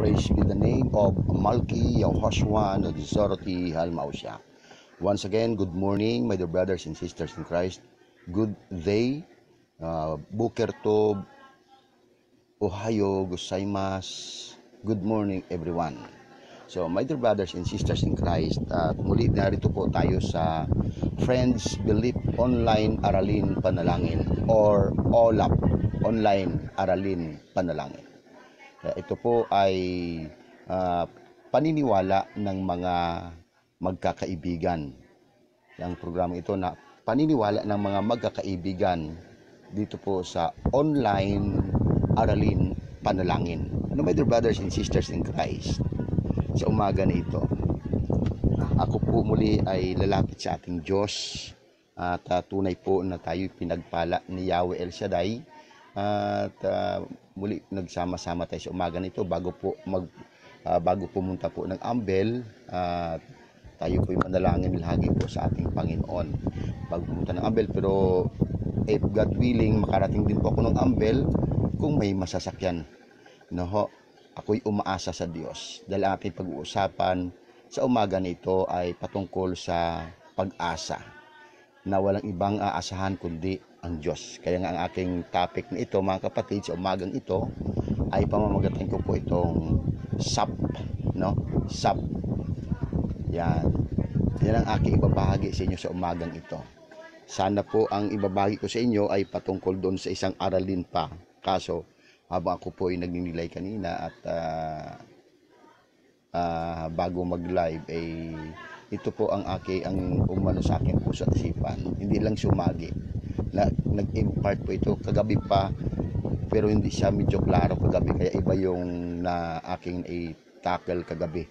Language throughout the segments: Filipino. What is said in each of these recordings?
praise be the name of Malki Yahushua Nadzoroti Halmausya. Once again, good morning, my dear brothers and sisters in Christ. Good day, Boker Tov, Ohayo gozaimasu. Good morning, everyone. So, my dear brothers and sisters in Christ, muli narito po tayo sa Friends Belief Online Aralin Panalangin or OLAP, Online Aralin Panalangin. Ito po ay paniniwala ng mga magkakaibigan. Ang programa ito na paniniwala ng mga magkakaibigan dito po sa Online Aralin Panalangin. My dear brothers and sisters in Christ, sa umaga na ito, ako po muli ay lalapit sa ating Diyos at tunay po na tayo'y pinagpala ni Yahweh El Shaddai at muli nagsama-sama tayo sa umaga na ito bago pumunta po ng Ambel tayo po'y manalangin lagi po sa ating Panginoon bago pumunta ng Ambel. Pero if God willing, makarating din po ako ng Ambel kung may masasakyan. Ako'y umaasa sa Diyos dahil ang ating pag-uusapan sa umaga nito ay patungkol sa pag-asa na walang ibang aasahan kundi ang Diyos. Kaya nga ang aking topic na ito, mga kapatid, sa umagang ito ay pamamagatan ko po itong SAP, SAP. Yan ang aking ibabahagi sa inyo sa umagang ito. Sana po ang ibabahagi ko sa inyo ay patungkol doon sa isang aralin pa. Kaso habang ako po ay nagninilay kanina at bago mag-live ito po ang umano sa aking puso at isipan. Hindi lang sumagi. Nag-impart po ito kagabi pa, pero hindi siya medyo klaro kagabi, kaya iba yung na aking i-tackle kagabi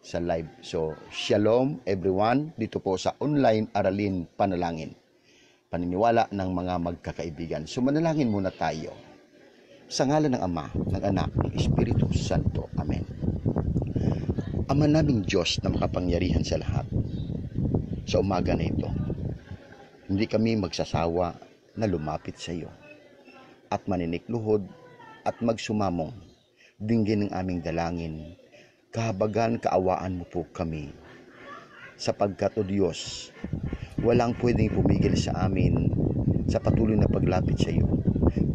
sa live. So, shalom everyone dito po sa Online Aralin Panalangin. Paniniwala ng mga magkakaibigan. So, manalangin muna tayo. Sa ngalan ng Ama, ng Anak, ng Espiritu Santo. Amen. Ama naming Diyos na makapangyarihan sa lahat, sa umaga na ito, hindi kami magsasawa na lumapit sa iyo at maninikluhod at magsumamong. Dinggin ang aming dalangin, kahabagan, kaawaan mo po kami. Sapagkat, O Diyos, walang pwedeng pumigil sa amin sa patuloy na paglapit sa iyo.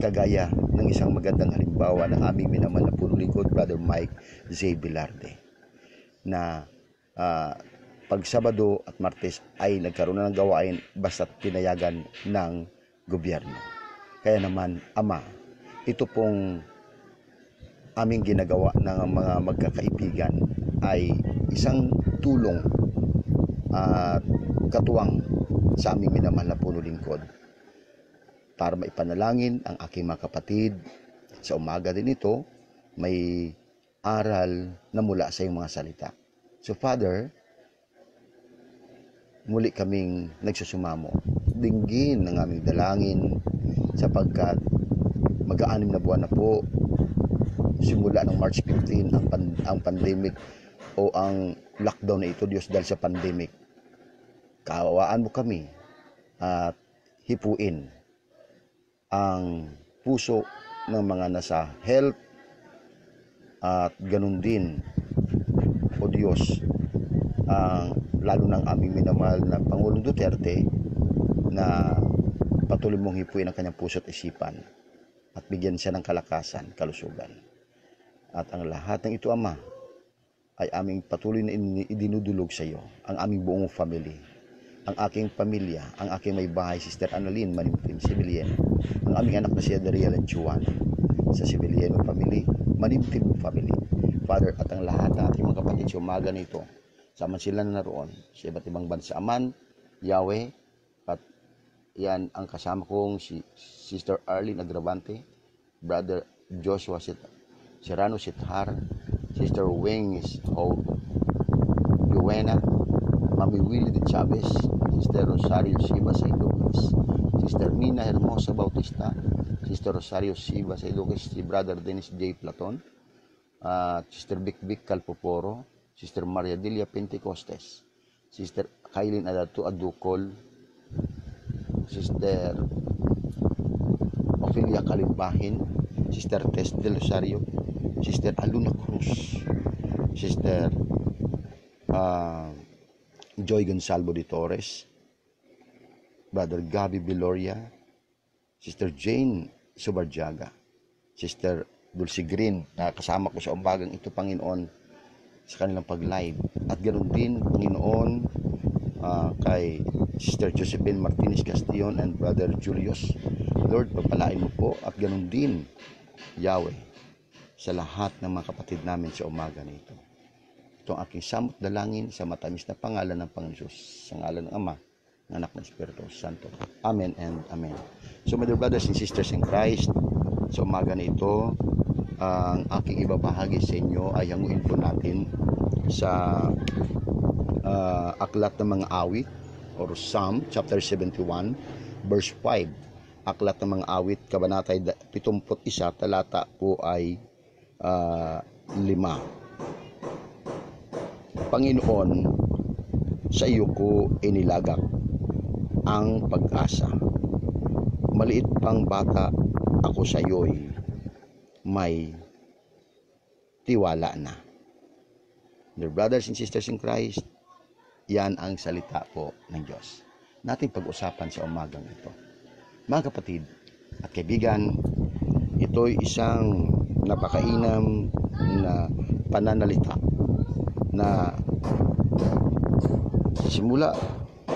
Kagaya ng isang magandang halimbawa ng aming minamahal na punulingkod, Brother Mike Z. Velarde, na pag Sabado at Martes ay nagkaroon na ng gawain basta't pinayagan ng gobyerno. Kaya naman, Ama, ito pong aming ginagawa ng mga magkakaibigan ay isang tulong at katuwang sa aming minamahal na punulingkod para maipanalangin ang aking mga kapatid. Sa umaga din ito, may aral na mula sa iyong mga salita. So Father, muli kaming nagsusumamo. Dinggin ang aming dalangin sapagkat mag-aanim na buwan na po simula ng March 15 ang pandemic o ang lockdown na ito, Diyos, dahil sa pandemic. Kaawaan mo kami at hipuin ang puso ng mga nasa health at ganun din, O Diyos, lalo ng aming minamahal na Pangulong Duterte na patuloy mong hipuin ang kanyang puso at isipan at bigyan siya ng kalakasan, kalusugan. At ang lahat ng ito, Ama, ay aming patuloy na idinudulog sa iyo, ang aming buong family, ang aking pamilya, ang aking may bahay, Sister Annalyn Manimtim Sibilieno, ang aming anak na si Adriel at Juana, sa Sibilieno family, Manimtim family, Father, at ang lahat ng ating mga kapatid sa umaga nito, sama sila na naroon sa iba't ibang bansa, Aman, Yahweh, at yan ang kasama kong si Sister Arlene Agravante, Brother Joshua Serrano Sithar, Sister Wings Hope Luena, Mami Willie de Chavez, Sister Rosario Siva Saiduquis, Sister Mina Hermosa Bautista, Sister Rosario Siva Saiduquis, si Brother Dennis J. Platon, Sister Vic Calpoporo, Sister Maria Delia Pentecostes, Sister Kailin Adatu Adukol, Sister Ophelia Kalimbahin, Sister Tess Del Rosario, Sister Aluna Cruz, Sister Joy Gonsalvo de Torres, Brother Gabi Viloria, Sister Jane Subarjaga, Sister Dulce Green, na kasama ko sa umagang ito, Panginoon, sa kanilang pag-live. At ganoon din, Panginoon, kay Sister Josephine Martinez Castillon and Brother Julius. Lord, papalain mo po. At ganoon din, Yahweh, sa lahat ng mga kapatid namin sa umaga na ito. Ito ang aking samot dalangin sa matamis na pangalan ng Panginoon Jesus, sa ngalan ng Ama, ng Anak ng Espiritu Santo. Amen and Amen. So, my dear brothers and sisters in Christ, sa umaga na ito, ang aking ibabahagi sa inyo ay hanguin po natin sa aklat ng mga awit or Psalm chapter 71 verse 5. Aklat ng mga awit, kabanata 71, talata po ay 5. Panginoon, sa iyo ko inilagak ang pag-asa. Maliit pang bata ako sa iyo'y may tiwala na. Dear brothers and sisters in Christ, yan ang salita po ng Diyos. Nating pag-usapan sa umagang ito. Mga kapatid at kaibigan, ito'y isang napakainam na pananalita na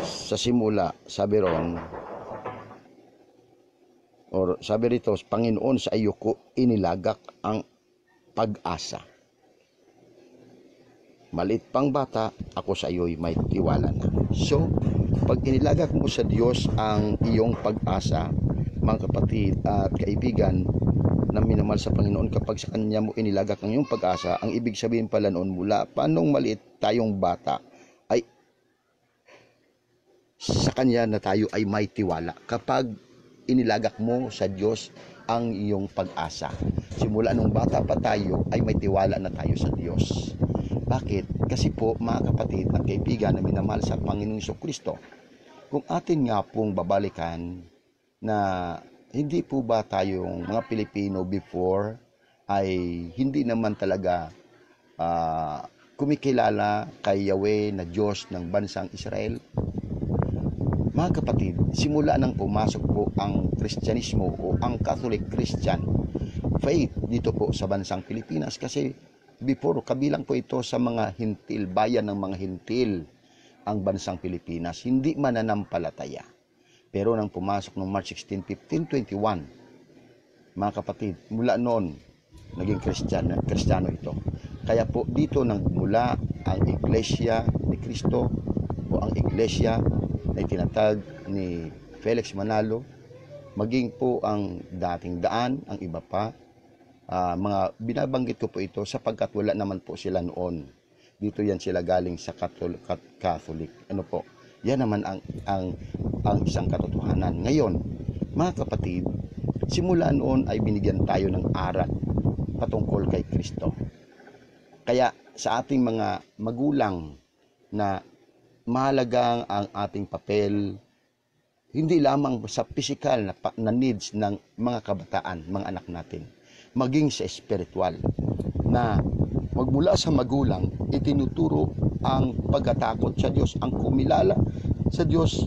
sa simula, sabi ron, or sabi rito, Panginoon, sa iyo ko inilagak ang pag-asa. Maliit pang bata, ako sa iyo'y may tiwala na. So, pag inilagak mo sa Diyos ang iyong pag-asa, mga kapatid at kaibigan na minamahal sa Panginoon, kapag sa Kanya mo inilagak ang iyong pag-asa, ang ibig sabihin pala noon mula, paanong maliit tayong bata, ay sa Kanya na tayo ay may tiwala. Kapag inilagak mo sa Diyos ang iyong pag-asa, simula nung bata pa tayo, ay may tiwala na tayo sa Diyos. Bakit? Kasi po, mga kapatid at kaibigan na minamahal sa Panginoong Jesucristo, kung atin nga pong babalikan na hindi po ba tayong mga Pilipino before ay hindi naman talaga kumikilala kay Yahweh na Diyos ng bansang Israel? Mga kapatid, simula nang pumasok po ang Kristyanismo o ang Catholic Christian faith dito po sa bansang Pilipinas, kasi before, kabilang po ito sa mga hintil, bayan ng mga hintil ang bansang Pilipinas, hindi mananampalataya. Pero nang pumasok noong March 16, 1521, mga kapatid, mula noon, naging Kristiyano ito. Kaya po dito nagmula ang Iglesia ni Cristo o ang Iglesia na itinatag ni Felix Manalo, maging po ang dating daan, ang iba pa, mga binabanggit ko po ito sapagkat wala naman po sila noon. Dito yan sila galing sa Catholic. Ano po? Yan naman ang isang katotohanan. Ngayon, mga kapatid, simula noon ay binigyan tayo ng aral patungkol kay Kristo. Kaya sa ating mga magulang na mahalagang ang ating papel, hindi lamang sa physical na needs ng mga kabataan, mga anak natin, maging sa spiritual, na magmula sa magulang, itinuturo ang pagkatakot sa Diyos, ang kumilala sa Diyos,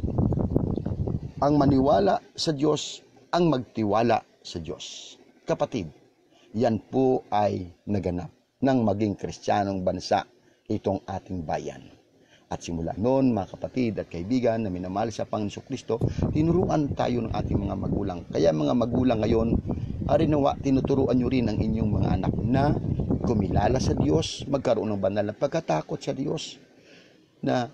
ang maniwala sa Diyos, ang magtiwala sa Diyos. Kapatid, yan po ay naganap ng maging Kristiyanong bansa itong ating bayan. At simula noon, mga kapatid at kaibigan na minamahal sa Panginoon Kristo, tinuruan tayo ng ating mga magulang. Kaya mga magulang ngayon, arinawa, tinuturuan nyo rin ang inyong mga anak na kumilala sa Diyos, magkaroon ng banal na pagkatakot sa Diyos, na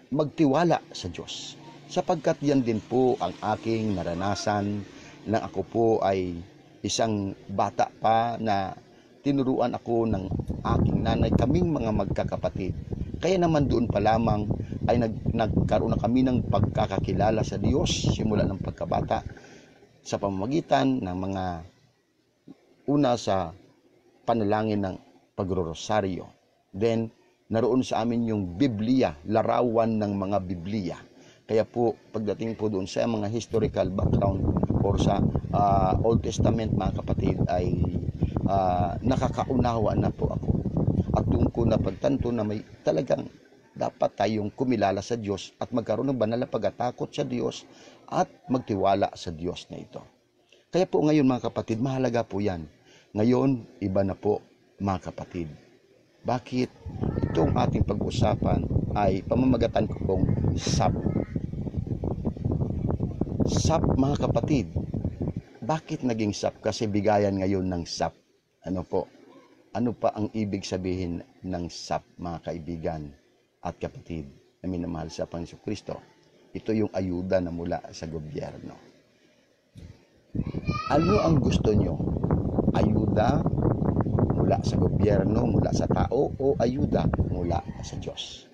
magtiwala sa Diyos. Sapagkat yan din po ang aking naranasan nang ako po ay isang bata pa, na tinuruan ako ng aking nanay, kaming mga magkakapatid. Kaya naman doon pa lamang ay nagkaroon na kami ng pagkakakilala sa Diyos simula ng pagkabata sa pamamagitan ng mga una sa panalangin ng pagrorosaryo. Then, naroon sa amin yung Biblia, larawan ng mga Biblia. Kaya po, pagdating po doon sa mga historical background or sa Old Testament, mga kapatid, ay nakakaunawa na po ako. At doon ko napagtanto na may talagang dapat tayong kumilala sa Diyos at magkaroon ng banal na pagkatakot sa Diyos at magtiwala sa Diyos na ito. Kaya po ngayon mga kapatid, mahalaga po yan. Ngayon, iba na po mga kapatid. Bakit? Itong ating pag-usapan ay pamamagatan ko pong SAP. SAP mga kapatid. Bakit naging SAP? Kasi bigayan ngayon ng SAP. Ano po? Ano pa ang ibig sabihin ng SAP mga kaibigan at kapatid na minamahal sa Panginoon Kristo? Ito yung ayuda na mula sa gobyerno. Ano ang gusto nyo? Ayuda mula sa gobyerno, mula sa tao, o ayuda mula sa Diyos?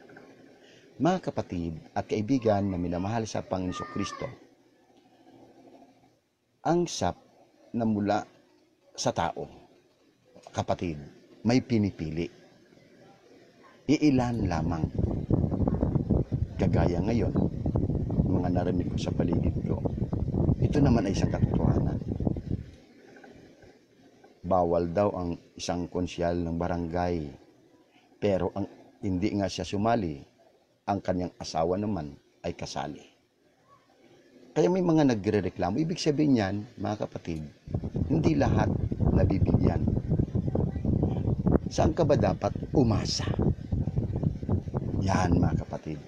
Mga kapatid at kaibigan na minamahal sa Panginoon Kristo, ang SAP na mula sa tao, kapatid, may pinipili. Iilan lamang. Kagaya ngayon, mga narinig ko sa paligid ko, ito naman ay isang katotohanan. Bawal daw ang isang konsyal ng barangay, pero ang hindi nga siya sumali, ang kanyang asawa naman ay kasali. Kaya may mga nagrereklamo. Ibig sabihin yan, mga kapatid, hindi lahat nabibigyan. Saan ka ba dapat umasa? Yan mga kapatid.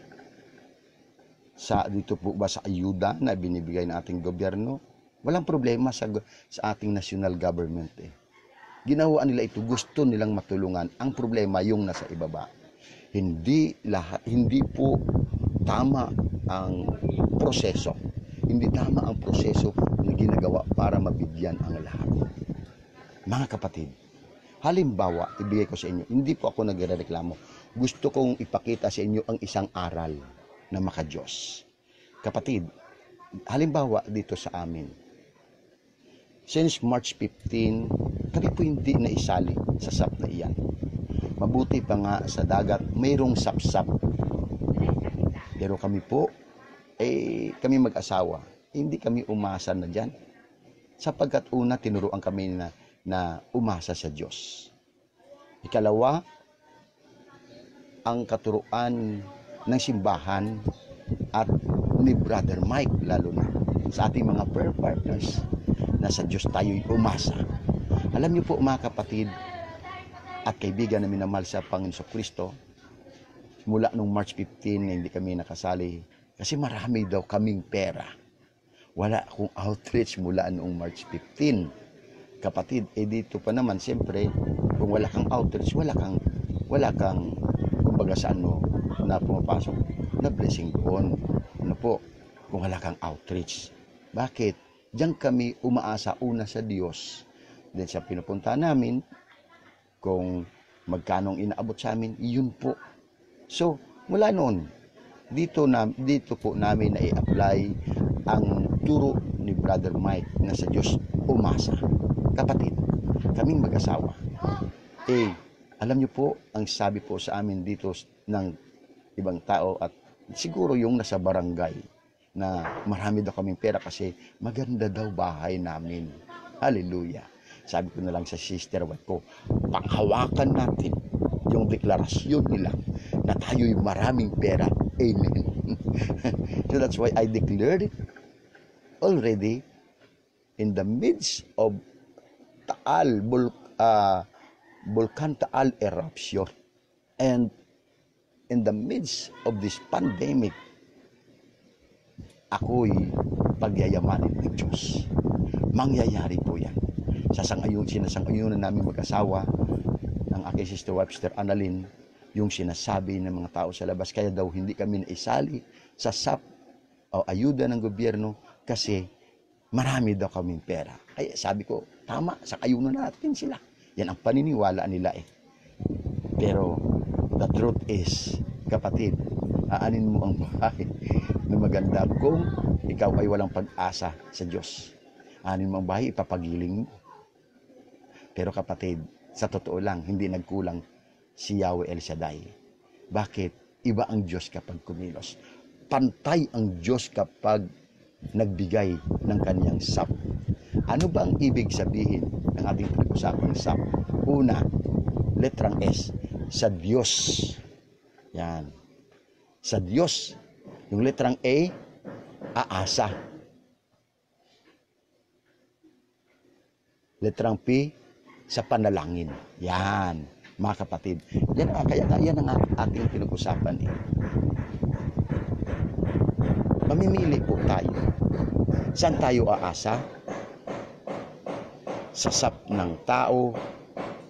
Dito po ba sa ayuda na binibigay ng ating gobyerno? Walang problema sa ating national government. Ginawa nila ito, gusto nilang matulungan. Ang problema yung nasa ibaba. Hindi po tama ang proseso. Hindi tama ang proseso na ginagawa para mabigyan ang lahat. Mga kapatid, halimbawa, ibigay ko sa inyo, hindi po ako nagrereklamo. Gusto kong ipakita sa inyo ang isang aral na maka-Diyos. Kapatid, halimbawa dito sa amin, since March 15, kami po hindi na isali sa SAP na iyan. Mabuti pa nga sa dagat, mayroong SAP-SAP. Pero kami po, kami mag-asawa, hindi kami umasa na dyan. Sapagkat una, tinuruan kami na umasa sa Diyos. Ikalawa, ang katuruan ng simbahan at ni Brother Mike, lalo na sa ating mga prayer partners, na sa Diyos tayo'y umasa. Alam niyo po mga kapatid at kaibigan na minamahal sa Panginoon Kristo, mula nung March 15 na hindi kami nakasali, kasi marami daw kaming pera. Wala akong outreach mula noong March 15. Kapatid, dito pa naman, siyempre, kung wala kang outreach, wala kang, kumbaga sa ano, na pumapasok, na blessing doon. Ano po, kung wala kang outreach. Bakit? Diyan kami umaasa una sa Diyos. Then sa pinupunta namin, kung magkanong inaabot sa amin, yun po. So, mula noon, dito po namin na i-apply ang turo ni Brother Mike na sa Diyos umasa. Kapatid, kaming mag-asawa. Alam niyo po, ang sabi po sa amin dito ng ibang tao at siguro yung nasa barangay na marami daw kaming pera kasi maganda daw bahay namin. Hallelujah. Sabi ko na lang sa sister wife ko, panghawakan natin yung deklarasyon nila na tayo'y maraming pera. Amen. So that's why I declared it already in the midst of Volcan Taal eruption and in the midst of this pandemic, ako'y pagyayamanin ng Diyos. Mangyayari po yan. Sinasang-ayunan namin mag-asawa ng aking sister wife, Sister Annalyn, yung sinasabi ng mga tao sa labas. Kaya daw hindi kami naisali sa SAP o ayuda ng gobyerno kasi marami daw kaming pera. Ay sabi ko, tama, sakayunan natin sila. Yan ang paniniwala nila Pero the truth is, kapatid, aanin mo ang bahay na maganda kung ikaw ay walang pag-asa sa Diyos. Aanin mo ang bahay, ipapagiling mo. Pero kapatid, sa totoo lang, hindi nagkulang si Yahweh El Shaddai. Bakit? Iba ang Diyos kapag kumilos. Pantay ang Diyos kapag nagbigay ng kanyang SAP. Ano ba ang ibig sabihin ng ating pag-usapang SAP? Una, letrang S, sa Diyos. Yan. Sa Diyos. Yung letrang A, aasa. Letrang P, sa panalangin. Yan, mga kapatid. Yan, yan ang ating pinag-usapan. Mamimili po tayo. Saan tayo aasa? Sa sap ng tao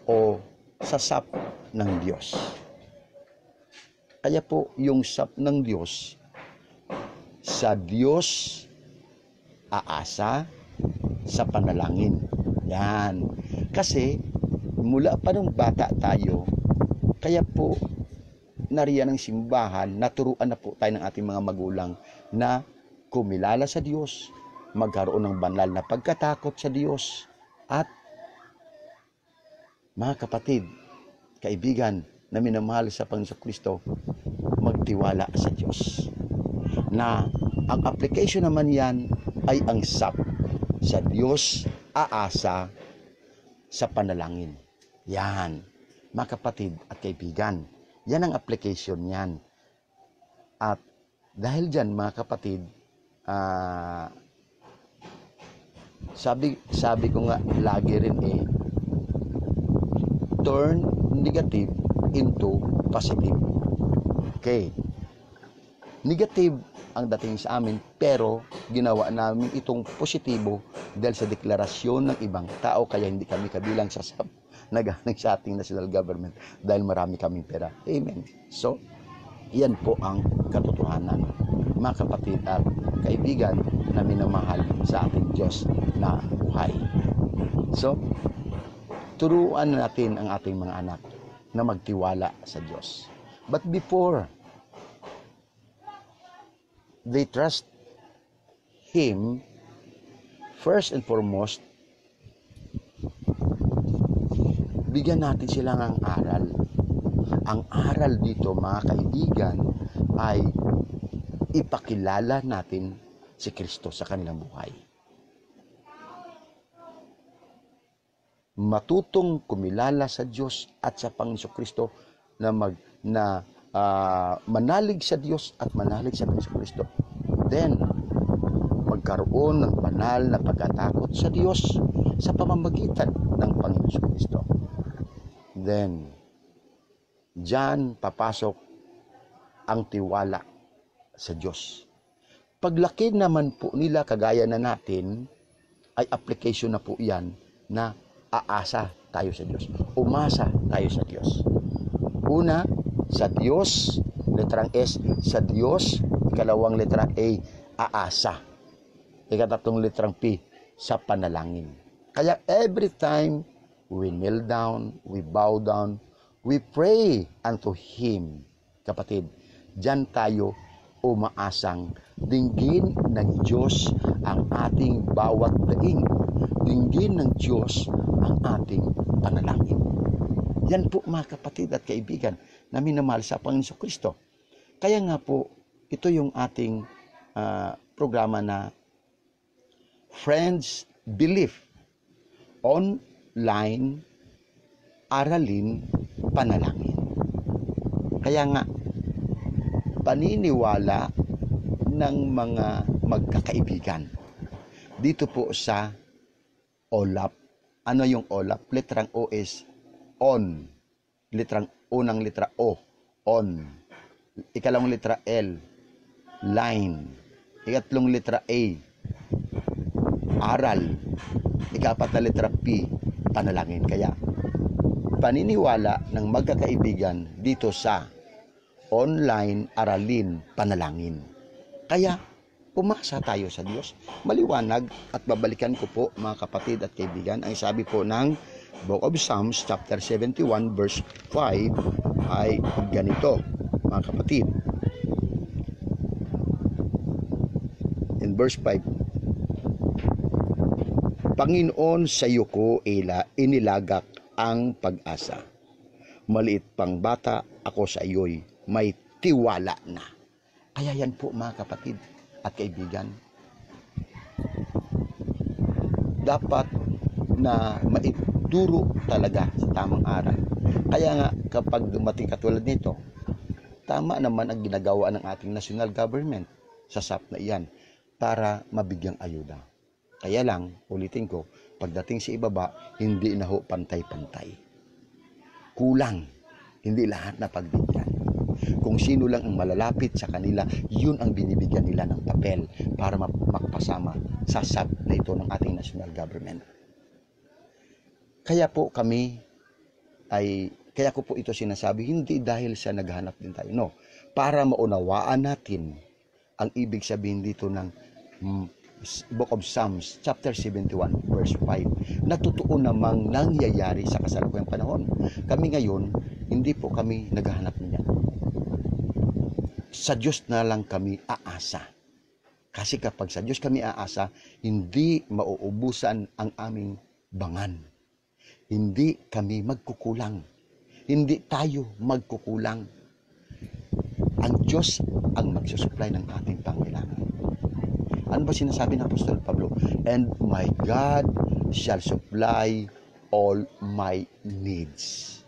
o sa sap ng Diyos? Kaya po, yung sap ng Diyos, sa Diyos aasa, sa panalangin. Yan. Kasi, mula pa nung bata tayo, kaya po, nariyan ng simbahan, naturuan na po tayo ng ating mga magulang na kumilala sa Diyos, magkaroon ng banal na pagkatakot sa Diyos, at mga kapatid, kaibigan na minamahal sa Panginoon Kristo, magtiwala sa Diyos. Na ang application naman yan ay ang sap sa Diyos aasa sa panalangin. Yan, mga kapatid at kaibigan, yan ang application yan. At dahil dyan, mga kapatid, sabi ko nga lagi rin turn negative into positive. Okay. Negative ang dating sa amin, pero ginawa namin itong positibo dahil sa deklarasyon ng ibang tao, kaya hindi kami kabilang sa SAP na galing sa ating national government dahil marami kaming pera. Amen. So, yan po ang katotohanan, mga kapatid at kaibigan na minamahal sa ating Diyos na buhay. So, turuan natin ang ating mga anak na magtiwala sa Diyos. But before they trust Him, first and foremost, bigyan natin sila ng aral. Ang aral dito, mga kaibigan, ay ipakilala natin si Kristo sa kanilang buhay. Matutong kumilala sa Diyos at sa Panginoon Kristo na manalig sa Diyos at manalig sa Panginoon Kristo. Then, magkaroon ng banal na pagkatakot sa Diyos sa pamamagitan ng Panginoon Kristo. Then, diyan papasok ang tiwala sa Diyos. Paglaki naman po nila, kagaya na natin, ay application na po yan na aasa tayo sa Diyos. Umasa tayo sa Diyos. Una, sa Diyos, letrang S, sa Diyos. Ikalawang letra A, aasa. Ikatatlong letrang P, sa panalangin. Kaya every time we kneel down, we bow down, we pray unto Him. Kapatid, diyan tayo umaasang dinggin ng Diyos ang ating bawat daing. Dinggin ng Diyos ang ating panalangin. Yan po, mga kapatid at kaibigan na minamahal sa Panginoon Kristo. Kaya nga po, ito yung ating programa na Friends Belief Online Aralin Panalangin. Kaya nga, paniniwala ng mga magkakaibigan. Dito po sa OLAP. Ano yung OLAP? Letrang O is on. Unang letra O, on. Ikalawang letra L, line. Ikatlong letra A, aral. Ikapat na letra P, panalangin. Kaya, paniniwala ng magkakaibigan dito sa online aralin panalangin. Kaya, umasa tayo sa Diyos. Maliwanag at babalikan ko po, mga kapatid at kaibigan, ang sabi po ng Book of Psalms chapter 71 verse 5 ay ganito, mga kapatid. In verse 5, Panginoon, sa iyo ko inilagak ang pag-asa. Maliit pang bata, ako sa iyo'y may tiwala na. Kaya yan po, mga kapatid at kaibigan, dapat na maituro talaga sa tamang aral. Kaya nga, kapag dumating katulad nito, tama naman ang ginagawa ng ating national government sa SAP na iyan para mabigyang ayuda. Kaya lang, ulitin ko, pagdating sa ibaba, hindi na ho pantay-pantay. Kulang. Hindi lahat na pagbigyan. Kung sino lang ang malalapit sa kanila, yun ang binibigyan nila ng papel para makapasama sa SAP na ito ng ating national government. Kaya po kaya ko po ito sinasabi, hindi dahil sa naghanap din tayo. No, para maunawaan natin ang ibig sabihin dito ng Book of Psalms, chapter 71, verse 5, na totoo namang nangyayari sa kasalukuyang panahon. Kami ngayon, hindi po kami naghahanap niya. Sa Diyos na lang kami aasa. Kasi kapag sa Diyos kami aasa, hindi mauubusan ang aming bangan. Hindi kami magkukulang. Hindi tayo magkukulang. Ang Diyos ang magsusupply ng ating pangailangan. Ano ba sinasabi ng Apostol Pablo? And my God shall supply all my needs.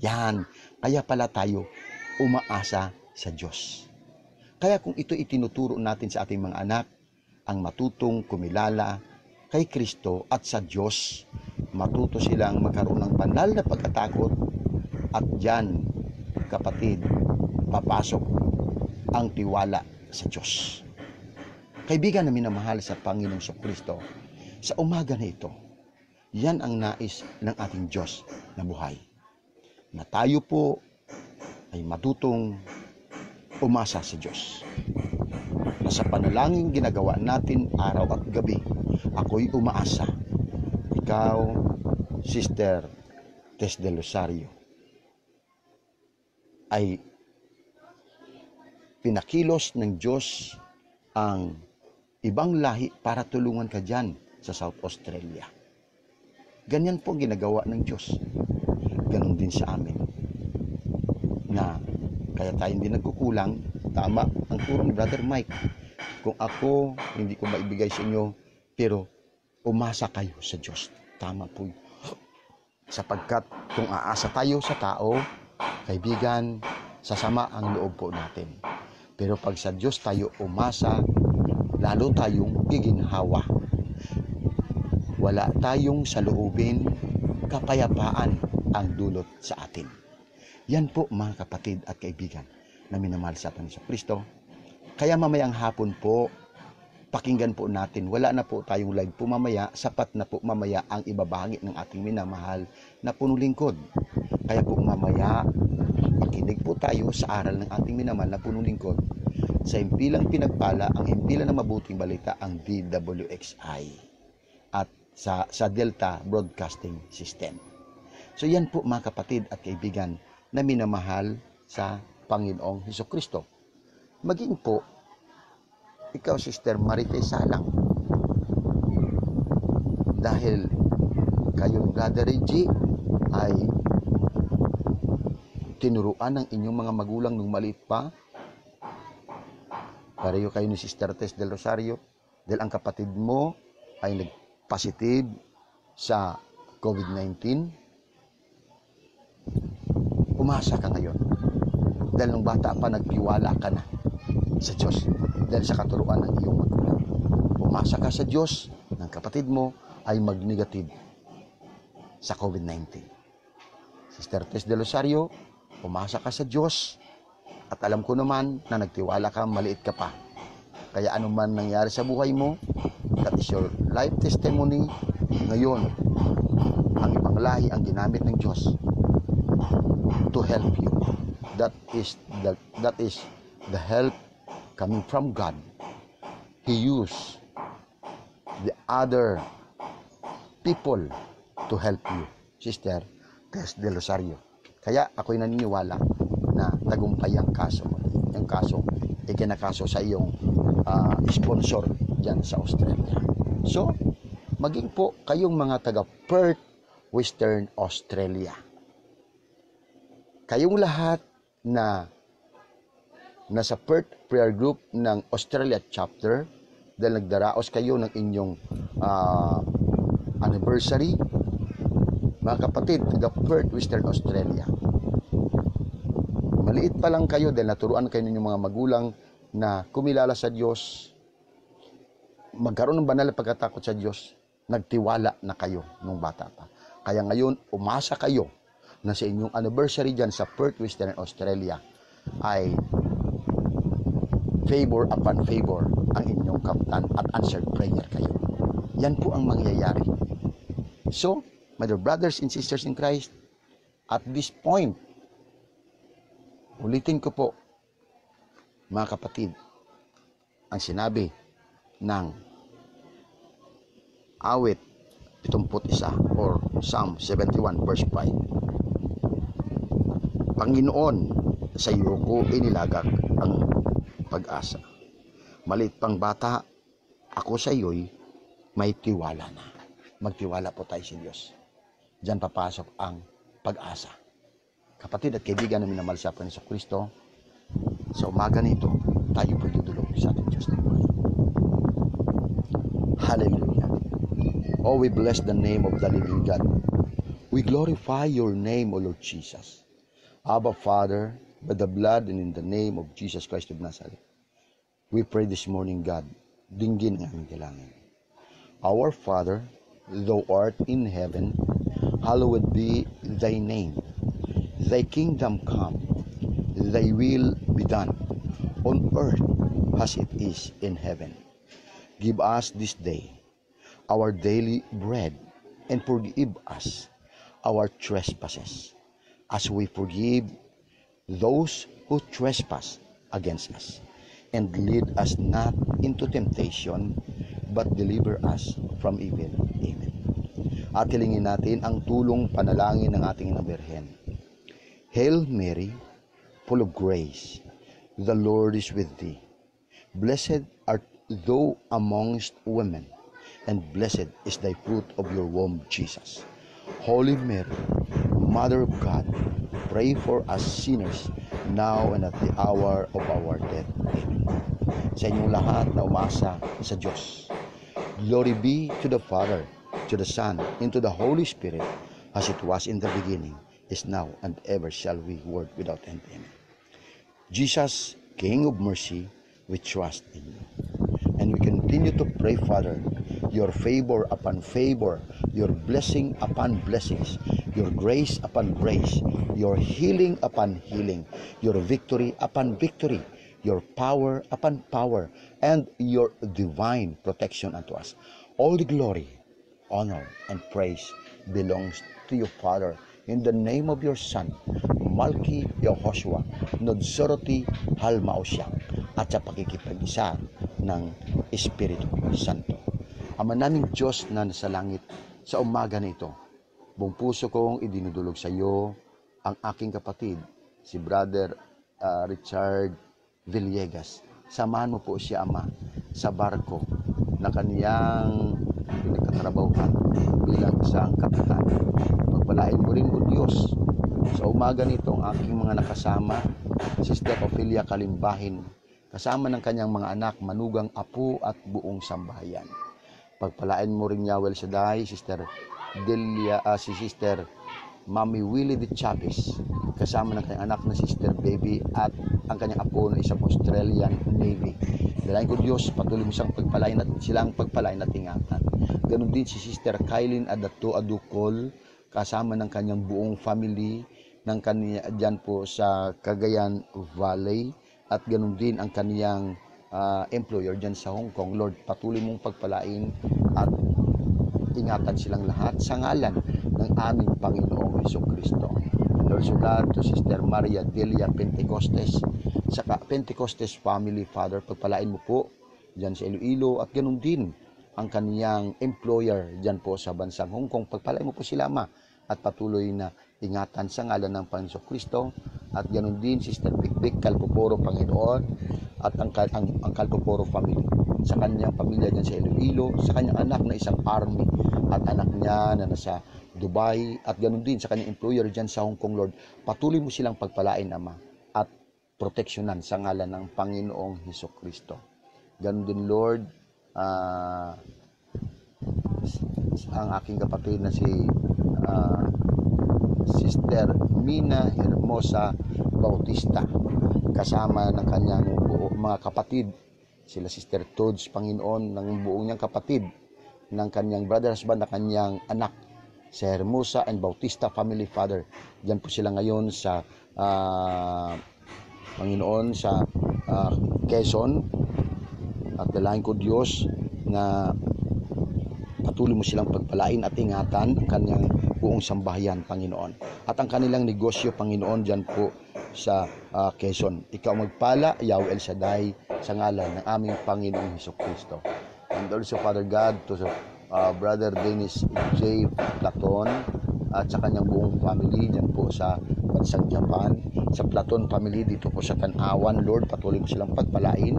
Yan. Kaya pala tayo umaasa sa Diyos. Kaya kung ito itinuturo natin sa ating mga anak, ang matutong kumilala kay Kristo at sa Diyos, matuto silang magkaroon ng banal na pagkatakot at diyan, kapatid, papasok ang tiwala sa Diyos. Kaibigan na minamahal sa Panginoong Kristo, sa umaga na ito, yan ang nais ng ating Diyos na buhay. Na tayo po ay matutong umasa sa Diyos. Na sa panalangin ginagawa natin araw at gabi, ako'y umaasa. Ikaw, Sister Tess del Rosario, ay pinakilos ng Diyos ang ibang lahi para tulungan ka dyan sa South Australia. Ganyan po ginagawa ng Diyos. Ganon din sa amin. Na kaya tayo hindi nagkukulang. Tama ang turo ni Brother Mike. Kung ako, hindi ko maibigay sa inyo, pero umasa kayo sa Diyos. Tama po. Sapagkat kung aasa tayo sa tao, kaibigan, sasama ang loob po natin. Pero pag sa Diyos tayo umasa, lalo tayong giginhawa. Wala tayong saloobin, kapayapaan ang dulot sa atin. Yan po mga kapatid at kaibigan na minamahal sa Panginoon Kristo. Kaya mamayang hapon po, pakinggan po natin. Wala na po tayong live po mamaya. Sapat na po mamaya ang ibabahagi ng ating minamahal na punong lingkod. Kaya po mamaya, makinig po tayo sa aral ng ating minamahal na punong lingkod. Sa impilang pinagpala, ang impilang na mabuting balita, ang DWXI at sa Delta Broadcasting System. So yan po mga kapatid at kaibigan na minamahal sa Panginoong Hesukristo. Maging po, ikaw Sister Marites Salang, dahil kayong Brother Reggie ay tinuruan ng inyong mga magulang nung maliit pa. Pareho kayo ni Sister Tess del Rosario dahil ang kapatid mo ay nag-positive sa COVID-19. Umasa ka ngayon. Dahil nung bata pa, nagtiwala ka na sa Diyos dahil sa katuruan ng iyong magulang. Umasa ka sa Diyos ng kapatid mo ay mag-negative sa COVID-19. Sister Tess del Rosario, umasa ka sa Diyos. At alam ko naman na nagtiwala ka, maliit ka pa. Kaya anuman nangyari sa buhay mo, that is your life testimony. Ngayon, ang ibang lahi ang ginamit ng Diyos to help you. That is the help coming from God. He used the other people to help you, Sister Tess del Rosario. Kaya ako'y naniniwala na tagumpay ang kaso mo. Yung kaso, ikinakaso sa iyong sponsor dyan sa Australia. So, maging po kayong mga taga Perth, Western Australia. Kayong lahat na nasa Perth Prayer Group ng Australia Chapter, dahil nagdaraos kayo ng inyong anniversary, Mga kapatid, taga Perth, Western Australia. Maliit pa lang kayo dahil naturuan kayo ninyong mga magulang na kumilala sa Diyos, magkaroon ng banal na pagkatakot sa Diyos, nagtiwala na kayo nung bata pa. Kaya ngayon, umasa kayo na sa inyong anniversary dyan sa Perth, Western Australia ay favor upon favor ang inyong kapitan at answered prayer kayo. Yan po ang mangyayari. So, my dear brothers and sisters in Christ, at this point, ulitin ko po, mga kapatid, ang sinabi ng awit 71 or Psalm 71 verse 5. Panginoon, sa iyo ko inilagak ang pag-asa. Maliit pang bata, ako sa iyo'y may tiwala na. Magtiwala po tayo sa Diyos. Diyan papasok ang pag-asa. Kapatid at kaibigan na minamahal sa Panginoon Kristo, sa umaga nito, tayo po dudulog sa ating Diyos na buhay. Hallelujah. Oh, we bless the name of the living God. We glorify your name, O Lord Jesus. Abba, Father, by the blood and in the name of Jesus Christ of Nazareth, we pray this morning, God, dinggin ang aming dalangin. Our Father, thou art in heaven, hallowed be thy name. Thy kingdom come, thy will be done, on earth as it is in heaven. Give us this day our daily bread, and forgive us our trespasses, as we forgive those who trespass against us. And lead us not into temptation, but deliver us from evil. Amen. At hilingin natin ang tulong panalangin ng ating ina Birhen. Hail Mary, full of grace, the Lord is with thee. Blessed art thou amongst women, and blessed is thy fruit of your womb, Jesus. Holy Mary, Mother of God, pray for us sinners, now and at the hour of our death. Amen. Sa inyong lahat na umasa sa Diyos. Glory be to the Father, to the Son, and to the Holy Spirit, as it was in the beginning, is now, and ever shall be, world without end. Amen. Jesus, King of mercy, we trust in you. And we continue to pray, Father, your favor upon favor, your blessing upon blessings, your grace upon grace, your healing upon healing, your victory upon victory, your power upon power, and your divine protection unto us. All the glory, honor, and praise belongs to you, Father, in the name of your Son, Malki Yehoshua, Nodsoroti Halmaosya, at sa pakikipag-isa ng Espiritu Santo. Ama naming Diyos na nasa langit, sa umaga na ito, buong puso kong idinudulog sa iyo ang aking kapatid, si Brother Richard Villegas. Samahan mo po siya, Ama, sa barko na kaniyang pinagkatrabahuhan bilang isang kapitan. Pagpalain mo rin, O Diyos, sa umaga nito ang aking mga nakasama, Sister Ophelia Kalimbahin, kasama ng kanyang mga anak, manugang apo at buong sambahayan. Pagpalain mo rin, Yahweh Shaddai, Sister Delia, si Sister Mami Willie de Chavez, kasama ng kanyang anak na Sister Baby at ang kanyang apo na isang Australian Navy. Dalayan ko, Diyos, patuloy mo silang pagpalain at ingatan. Ganon din si Sister Kailin Adato Adukol, kasama ng kanyang buong family ng kanya dyan po sa Cagayan Valley, at ganon din ang kaniyang employer dyan sa Hong Kong. Lord, patuloy mong pagpalain at ingatan silang lahat sa ngalan ng aming Panginoong Jesucristo. Lord, so God, to Sister Maria Delia Pentecostes, sa Pentecostes family, Father, pagpalain mo po dyan sa Iloilo, at ganun din ang kaniyang employer dyan po sa bansang Hong Kong. Pagpalain mo po sila, Ma, at patuloy na ingatan sa ngalan ng Panginoong Kristo. At ganun din Sister Bikbik Calpoporo, Panginoon, at ang Calpoporo family, sa kanyang pamilya dyan sa Iloilo, sa kanyang anak na isang army, at anak niya na nasa Dubai, at ganun din sa kanyang employer dyan sa Hong Kong. Lord, patuloy mo silang pagpalain, Ama, at proteksyonan sa ngalan ng Panginoong Hesukristo. Ganun din, Lord, ang aking kapatid na si Sister Mina Hermosa Bautista, kasama ng kanyang mga kapatid, sila Sister Toads, Panginoon, ng buong niyang kapatid, ng kanyang brother husband, na kanyang anak, si Hermosa and Bautista family, Father. Diyan po sila ngayon sa Panginoon, sa Quezon. At dalahin ko, Diyos, na patuloy mo silang pagpalain at ingatan ang kanyang buong sambahayan, Panginoon. At ang kanilang negosyo, Panginoon, dyan po sa Quezon. Ikaw magpala, Yahweh El Shaddai, sa ngalan ng aming Panginoong Hesukristo. And also, Father God, to Brother Dennis J. Platon at sa kanyang buong family dyan po sa bansang Japan, sa Platon family dito po sa Tanawan, Lord, patuloy mo silang pagpalain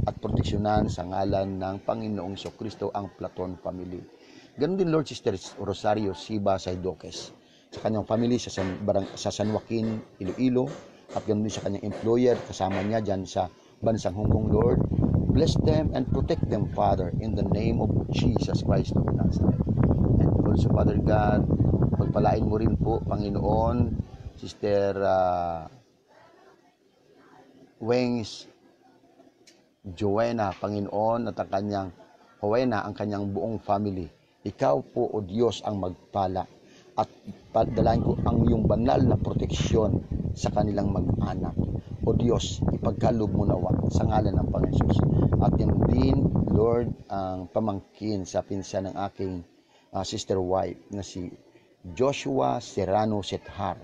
at proteksyonan sa ngalan ng Panginoong Hesukristo ang Platon family. Ganon din, Lord, Sister Rosario Siba Saidoques, sa kanyang family sa San Joaquin, Iloilo, at ganon din sa kanyang employer, kasama niya dyan sa bansang Hong Kong, Lord. Bless them and protect them, Father, in the name of Jesus Christ of Nazareth. And also, Father God, pagpalain mo rin po, Panginoon, Sister Wings Joanna, Panginoon, at ang kanyang Joanna, ang kanyang buong family. Ikaw po, O Diyos, ang magpala at padalain ko ang iyong banal na proteksyon sa kanilang mag-anak. O Diyos, ipagkaloob mo nawa sa ngalan ng Panginoon Jesus. At yan din, Lord, ang pamangkin sa pinsan ng aking sister wife na si Joshua Serrano Sethar.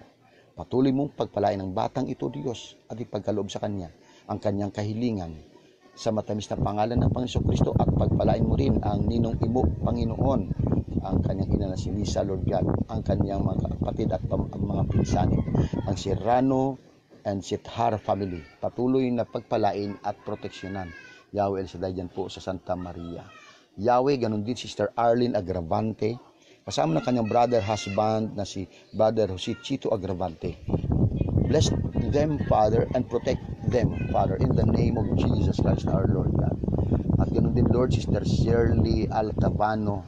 Patuloy mong pagpalain ng batang ito, Diyos, at ipagkaloob sa kanya ang kanyang kahilingan sa matamis na pangalan ng Panginoon Kristo, at pagpalain mo rin ang ninong imo, Panginoon, ang kanyang ina na si Lisa, Lord God, ang kanyang mga kapatid at mga pinsanin, ang Serrano and Sethar family. Patuloy na pagpalain at proteksyonan, Yahweh El Shaddai, dyan po sa Santa Maria. Yahweh, ganun din Sister Arlene Agravante, kasama ng kanyang brother husband na si Brother Jose Chito Agravante. Bless them, Father, and protect them, Father, in the name of Jesus Christ, our Lord God. At ganun din, Lord, Sister Shirley Altabano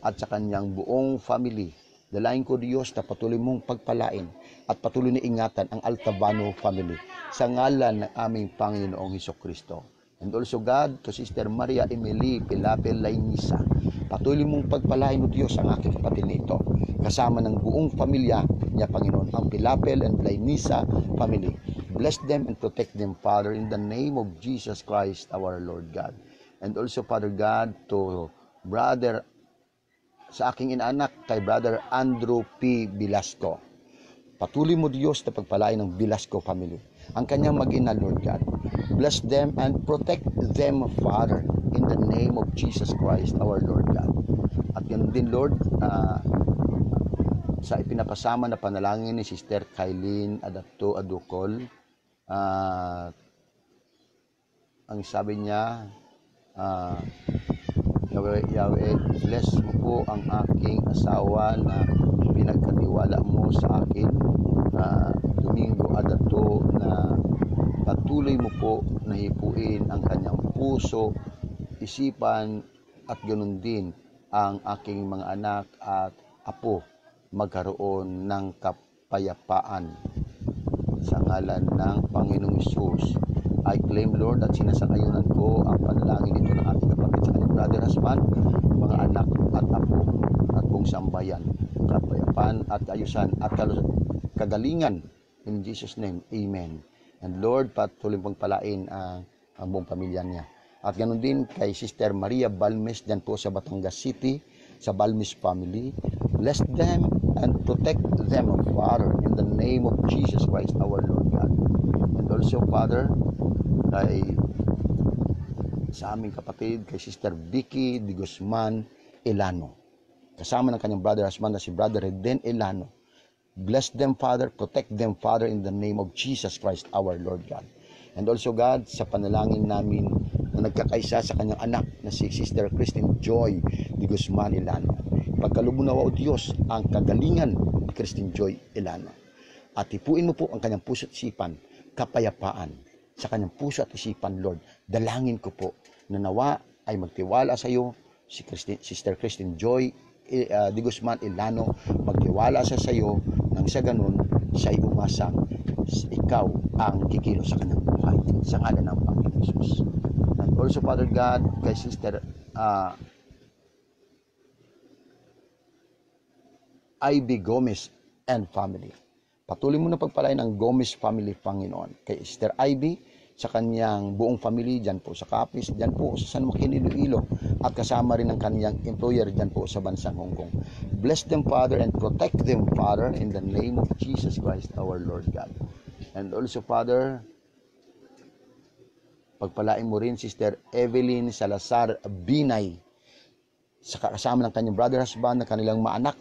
at sa kanyang buong family. Dalain ko, Diyos, na patuloy mong pagpalain at patuloy na ingatan ang Altabano family sa ngalan ng aming Panginoong Hesukristo. And also, God, to Sister Maria Emily Pilapel Lainisa, patuloy mong pagpalain, O Diyos, ang aking kapatid nito, kasama ng buong pamilya niya, Panginoon, ang Pilapel and Lainisa family. Bless them and protect them, Father, in the name of Jesus Christ, our Lord God. And also, Father God, to Brother, sa aking inaanak, kay Brother Andrew P. Velasco. Patuloy mo, Diyos, na pagpalain ng Velasco family, ang kanyang mag-ina, Lord God. Bless them and protect them, Father, in the name of Jesus Christ, our Lord God. At yun din, Lord, sa ipinapasama na panalangin ni Sister Kailin Adato Adukol, ang sabi niya, Yahweh, bless mo po ang aking asawa na pinagkatiwala mo sa akin, Domingo Adato, na patuloy mo po na hipuin ang kanyang puso, isipan, at ganoon din ang aking mga anak at apo magkaroon ng kapayapaan sa ngalan ng Panginoong Hesus. I claim, Lord, at sinasangayunan ko ang panalangin nito ng ating kapatid sa kanyang brother husband, mga anak at apo at buong sambayan, kapayapaan at ayusan at kagalingan, in Jesus' name, Amen. And Lord, patuloy pagpalain ang buong pamilya niya. At ganoon din kay Sister Maria Balmes dyan po sa Batangas City, sa Balmes family. Bless them and protect them, Father, in the name of Jesus Christ, our Lord God. And also, Father, sa aming kapatid, kay Sister Vicky de Guzman Elano, kasama ng kanyang brother husband na si Brother Reden Elano. Bless them, Father, protect them, Father, in the name of Jesus Christ, our Lord God. And also, God, sa panalangin namin na nagkakaisa sa kanyang anak na si Sister Christine Joy de Guzman Elano, pagkalubunawa, O Diyos, ang kagalingan ni Christine Joy Elano. At ipuin mo po ang kanyang puso at isipan, kapayapaan sa kanyang puso at isipan, Lord. Dalangin ko po na nawa ay magtiwala sa iyo si Sister Christine Joy Di Guzman Ilano, magtiwala sa sayo nang sa ganun siya'y umasang ikaw ang kikilos sa kanyang buhay sa ngalan ng Panginoon Jesus. And also, Father God, kay Sister Ivy Gomez and family. Patuloy mo na pagpalain ang Gomez family, Panginoon. Kay Sister Ivy, sa kanyang buong family, dyan po sa Capiz, dyan po sa San Joaquin, Iloilo, at kasama rin ang kanyang employer dyan po sa bansang Hong Kong. Bless them, Father, and protect them, Father, in the name of Jesus Christ, our Lord God. And also, Father, pagpalain mo rin Sister Evelyn Salazar Binay, sa kasama ng kanyang brother husband na kanilang maanak,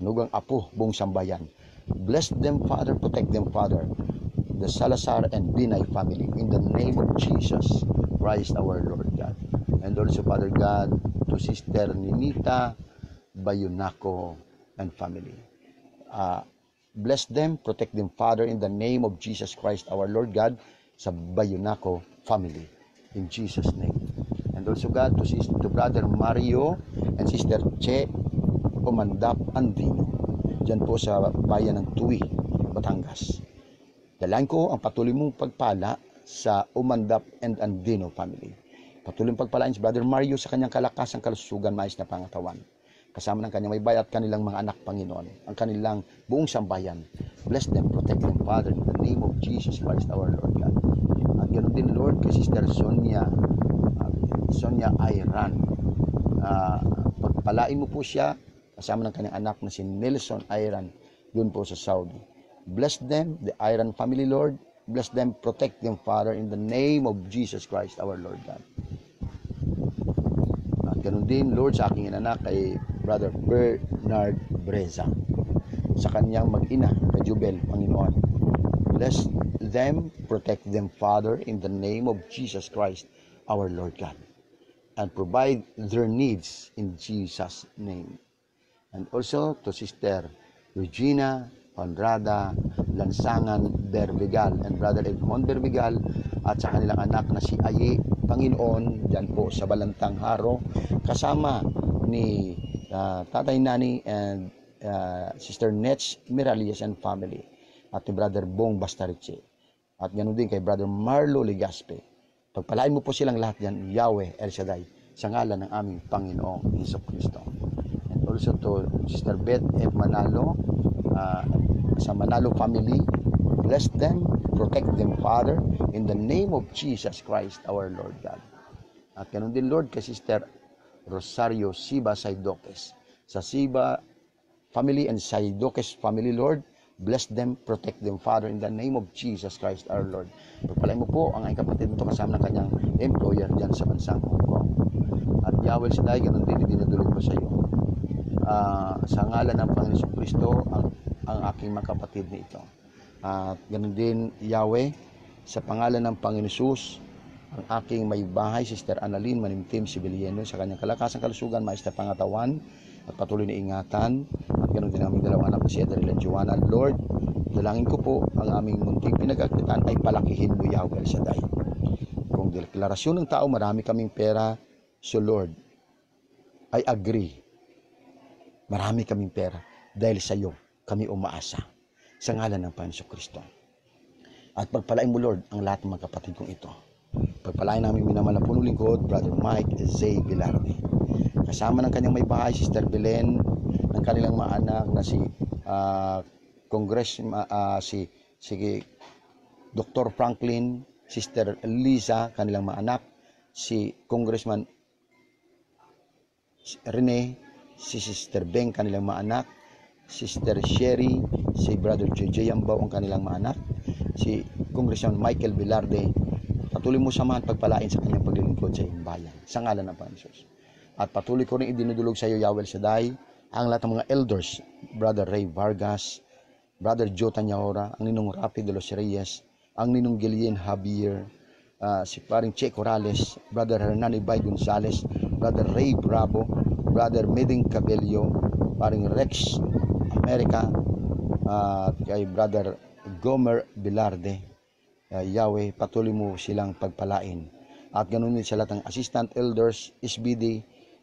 nugang apo, buong sambayan. Bless them, Father, protect them, Father, the Salazar and Binay family, in the name of Jesus Christ, our Lord God. And also, Father God, to Sister Ninita Bayunaco and family. Bless them, protect them, Father, in the name of Jesus Christ, our Lord God, sa Bayunaco family, in Jesus' name. And also, God, to Brother Mario and Sister Che Omandap Andino, dyan po sa bayan ng Tui, Batangas. Dalangin ko ang patuloy mong pagpala sa Umandap and Andino family. Patuloy mong pagpalain si Brother Mario sa kanyang kalakasan, kalusugan, mais na pangatawan. Kasama ng kanyang may bayat, kanilang mga anak, Panginoon, ang kanilang buong sambayan. Bless them, protect them, Father, in the name of Jesus Christ, our Lord God. At ganoon din, Lord, kay Sister Sonia Ayran. Pagpalain mo po siya, kasama ng kanyang anak na si Nelson Ayran, doon po sa Saudi. Bless them, the Ayran family, Lord. Bless them, protect them, Father, in the name of Jesus Christ, our Lord God. At ganun din, Lord, sa aking anak kay Brother Bernard Breza, sa kanyang mag-ina, kay Jubel, Panginoon. Bless them, protect them, Father, in the name of Jesus Christ, our Lord God. And provide their needs in Jesus' name. And also to Sister Regina Honrada Lansangan Berbigal and Brother Edmond Berbigal at sa kanilang anak na si Aye, Panginoon, dyan po sa Balantang Haro, kasama ni Tatay Nani and Sister Nets Miralles and family, at ni Brother Bong Bastariche, at ganoon din kay Brother Marlo Legaspe. Pagpalain mo po silang lahat yan, Yahweh El Shaddai, sa ngalan ng aming Panginoong Jesucristo. And also to Sister Beth F. Manalo, sa Manalo family, bless them, protect them, Father, in the name of Jesus Christ, our Lord God. At ganoon din, Lord, kay Sister Rosario Siba Saidoques, sa Siba family and Saidoques family, Lord, bless them, protect them, Father, in the name of Jesus Christ, our Lord. Pagpalain mo po ang aking kapatid nito kasama ng kanyang employer dyan sa bansang Hong Kong. At Yahweh Shaddai, ganun din, dinudulog ko sa iyo. Sa ngalan ng Panginoon Jesucristo, ang aking mga kapatid nito. At ganun din, Yahweh, sa pangalan ng Panginoon Jesus, ang aking may bahay, Sister Annalyn Manimtim Sibilieno, sa kanyang kalakasan, kalusugan, mais na pangatawan, at patuloy na ingatan. At ganoon din ang aming dalawang anak, si Adriel at Joanna. Lord, dalangin ko po ang aming munting pinagkakitaan ay palakihin mo, Yahweh El Shaddai. Kung deklarasyon ng tao, marami kaming pera, so Lord, I agree. Marami kaming pera dahil sa iyo kami umaasa. Sa ngalan ng Panginoon Kristo. At pagpalain mo, Lord, ang lahat ng mga kapatid kong ito. Pagpalain namin minamahal na punong lingkod, Brother Mike Zay Bilarde. Kasama ng kanyang may bahay, Sister Belen, ng kanilang mga anak na si si Dr. Franklin, Sister Lisa, kanilang mga anak, si Congressman Rene, si Sister Beng, kanilang mga anak, Sister Sherry, si Brother JJ Ambaw, ang kanilang mga anak, si Congressman Michael Bilarde. Patuloy mo samahan, pagpalain sa kanyang paglilingkod sa iyong bayan, sa ngalan ng Panginoon. At patuloy ko rin idinudulog sa iyo, Yahweh El Shaddai, ang lahat ng mga elders, Brother Ray Vargas, Brother Joe Tanyahora, ang Ninong Rafi de los Reyes, ang Ninong Gillian Javier, si paring Che Corrales, Brother Hernan Ibay Gonzales, Brother Ray Bravo, Brother Meding Cabello, paring Rex America, kay Brother Gomer Bilarde. Yahweh, patuloy mo silang pagpalain. At ganoon din sa lahat ng assistant elders, SBD,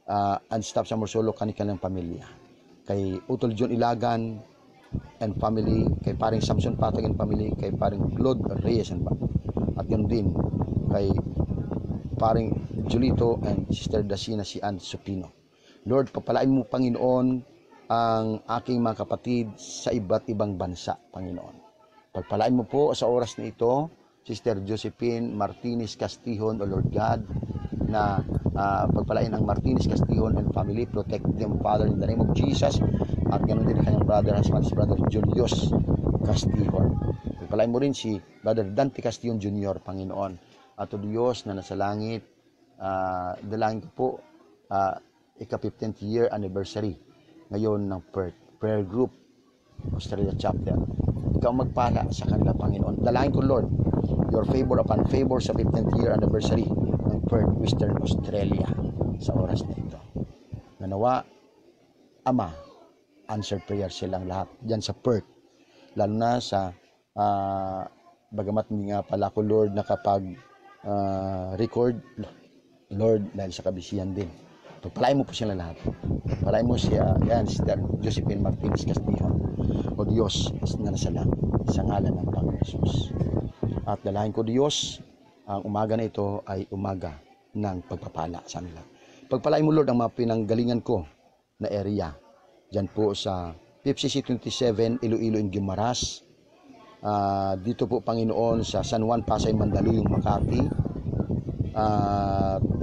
and staff sa Morsolo kanilang pamilya. Kay Utol John Ilagan and family, kay paring Samson Patag and family, kay paring Claude Reyes and at ganoon din kay paring Julito and Sister Dasina si Ann Supino. Lord, papalain mo Panginoon ang aking mga kapatid sa iba't ibang bansa, Panginoon. Pagpalain mo po sa oras na ito, Sister Josephine Martinez Castillon, O Lord God, na pagpalain ang Martinez Castillon and family, protect them, Father, in the name of Jesus, at ganoon din kanyang brother, husband, brother Julius Castillon. Pagpalain mo rin si Brother Dante Castillon Jr., Panginoon. At o Diyos na nasa langit, dalangin ko po, ika-15th year anniversary ngayon ng Perth Prayer Group Australia Chapter. Ikaw magpala sa kanila, Panginoon. Dalangin ko, Lord, your favor upon favor sa 15th year anniversary ng Perth, Western Australia sa oras na ito. Nanawa, Ama, answered prayer silang lahat dyan sa Perth. Lalo na sa bagamat hindi nga pala ko, Lord, nakapag record, Lord, dahil sa kabisihan din. Pagpalain mo po sila lahat. Pagpalain mo siya, yan, Sister Josephine Martinez Castillon. O Diyos, na nasa langit, sa ngalan ng Panginoon Jesus. At dalahin ko, Diyos, ang umaga na ito ay umaga ng pagpapala sa nila. Pagpalain mo, Lord, ang mga pinanggalingan ko na area. Diyan po sa PFCC 27, Iloilo and Guimaras. Dito po, Panginoon, sa San Juan, Pasay, Mandaluyong, Makati.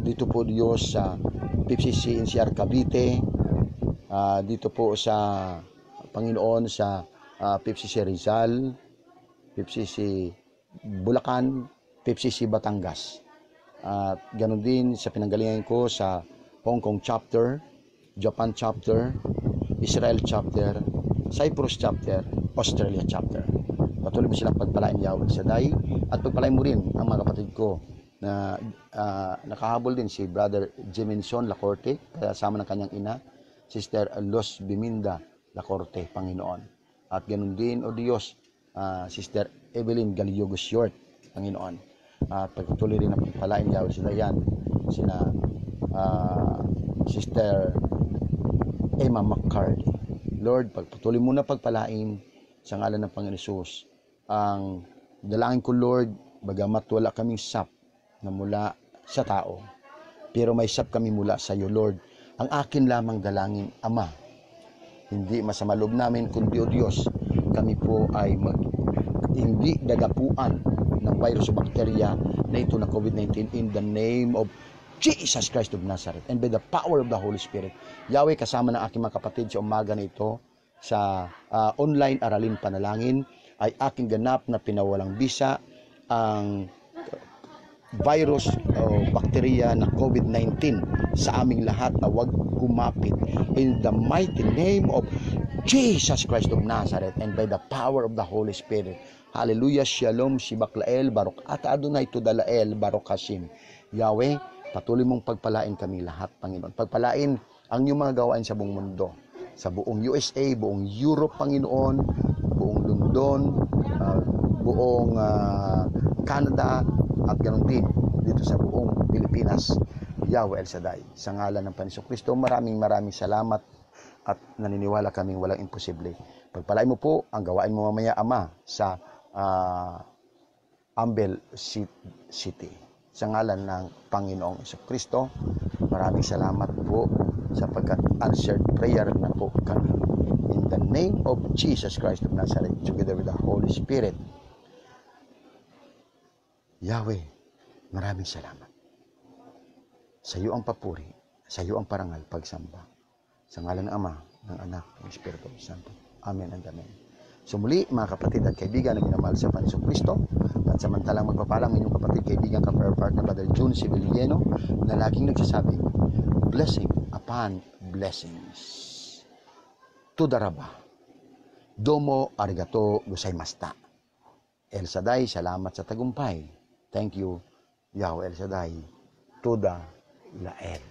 Dito po, Diyos, sa PFCC NCR Cavite, dito po sa Panginoon sa PFCC Rizal, PFCC Bulacan, PFCC Batangas. At ganoon din sa pinanggalingan ko sa Hong Kong chapter, Japan chapter, Israel chapter, Cyprus chapter, Australia chapter. Patuloy mo silang pagpalain, Yahweh Shaddai, at pagpalain mo rin ang mga kapatid ko na nakahabol din si Brother Jeminson Lacorte, kasama ng kanyang ina, Sister Los Biminda Lacorte, Panginoon. At ganoon din, O Diyos, Sister Evelyn Galiogo Short, Panginoon. At pagtuloy rin ang pagpalain, Yahweh sila yan, sina Sister Emma McCarty. Lord, pagpatuloy mo na pagpalain sa ngalan ng Panginoon Jesus. Ang dalangin ko, Lord, bagamat wala kaming sap na mula sa tao, pero may sap kami mula sa iyo, Lord. Ang akin lamang dalangin, Ama, hindi masama loob namin, kundi, O Diyos, kami po ay hindi dadapuan ng virus o bakterya na ito na COVID-19 in the name of Jesus Christ of Nazareth and by the power of the Holy Spirit. Yahweh, kasama ng aking mga kapatid sa umaga na ito sa online aralin panalangin, ay aking ganap na pinawalang bisa ang virus o bakterya na COVID-19 sa aming lahat na wag kumapit in the mighty name of Jesus Christ of Nazareth and by the power of the Holy Spirit. Hallelujah, Shalom, Shibaklael, Baruch Ata Adonai Tudalael, Baruch Hashim. Yahweh, patuloy mong pagpalain kami lahat, Panginoon. Pagpalain ang iyong mga gawain sa buong mundo, sa buong USA, buong Europe, Panginoon, buong London, buong Canada, at ganoon din dito sa buong Pilipinas. Yahweh El Shaddai, sa ngalan ng Panginoon Kristo, maraming salamat at naniniwala kaming walang imposible. Pagpalain mo po ang gawain mo mamaya, Ama, sa Ambel City. Sa ngalan ng Panginoong Kristo, maraming salamat po sapagkat answered prayer na po kami. In the name of Jesus Christ of Nazareth, together with the Holy Spirit. Yahweh, maraming salamat. Sa iyo ang papuri, sa iyo ang parangal, pagsamba. Sa ngalan ng Ama, ng Anak, ng Espiritu Santo. Amen and Amen. So muli, mga kapatid at kaibigan na minamahal sa Panginoong Kristo, at samantalang magpapalang inyong kapatid, kaibigan, ka-prayer partner, Brother June Civiliano, na laging nagsasabing, blessing upon blessings. Tudaraba. Domo arigato gozaimashita. El Shaddai, salamat sa tagumpay. Thank you, Yahweh El Shaddai. Toda Lael.